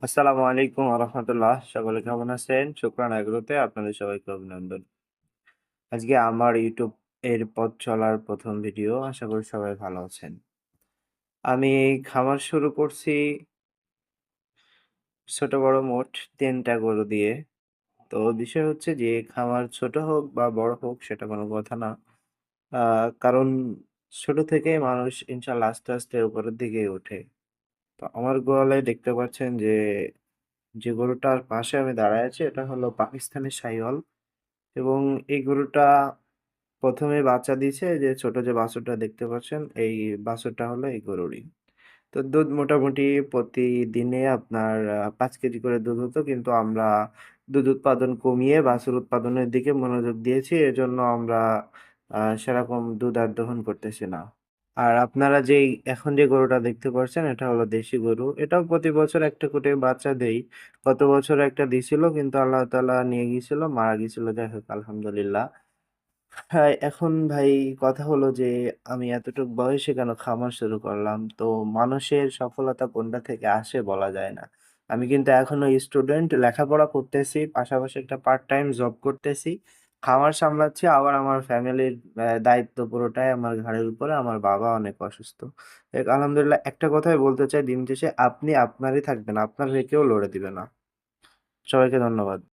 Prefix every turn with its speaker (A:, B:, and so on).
A: আসসালামু আলাইকুম ওয়া রাহমাতুল্লাহ। সকলে কেমন আছেন? শুকরান এগ্রোতে আপনাদের সবাইকে অভিনন্দন। আজকে আমার YouTube এর পথ চলার ১ম ভিডিও। আশা করি সবাই ভালো আছেন। আমি খামার শুরু করছি ছোট বড় মোট ৩ টা গরু দিয়ে। তো বিষয় হচ্ছে যে খামার ছোট হোক বা বড় হোক সেটা কোনো কথা না। আ কারণ ছোট থেকেই মানুষ ইনশাআল্লাহ আস্তে, আস্তে উপরের দিকেই ওঠে। তো আমার গোয়ালে দেখতে পাচ্ছেন যে গরুটার পাশে আমি দাঁড়ায় আছি এটা হলো পাকিস্তানি শাহিওয়াল। এবং এই গরুটা ১ম এ বাচ্চা দিছে যে ছোট যে বাছুরটা দেখতে পাচ্ছেন, এই বাছুরটা হলো এই গরুরই। তো দুধ মোটামুটি প্রতিদিনে আপনার ৫ কেজি করে দুধ হতো। কিন্তু আমরা দুধ উৎপাদন কমিয়ে বাছুর উৎপাদনের দিকে মনোযোগ দিয়েছি। এজন্য আমরা সেরকম দুধ আর দহন করতেছি না। আর আপনারা এখন যে গরুটা দেখতে পাচ্ছেন এটা হলো দেশি গরু। এটাও প্রতি বছর একটা করে বাচ্চা দেই। গত বছর একটা দিছিল কিন্তু আল্লাহ তাআলা নিয়ে গিয়েছিল, মারা গিয়েছিল। যাই হোক আলহামদুলিল্লাহ। হ্যাঁ, এখন ভাই কথা হলো যে আমি এতটুক বয়সে কেন খামার শুরু করলাম? তো মানুষের সফলতা কোনটা থেকে আসে বলা যায় না। আমি কিন্তু এখনো স্টুডেন্ট, লেখাপড়া করতেছি, পাশাপাশি একটা পার্ট টাইম জব করতেছি। খামার সামলাচ্ছি, আবার আমার ফ্যামিলির দায়িত্ব পুরোটাই আমার ঘাড়ের উপরে। আমার বাবা অনেক অসুস্থ। আলহামদুলিল্লাহ একটা কথাই বলতে চাই দিন শেষে আপনি আপনারই থাকবেন। আপনার হয়ে কেউ লড়ে দিবে না। সবাইকে ধন্যবাদ।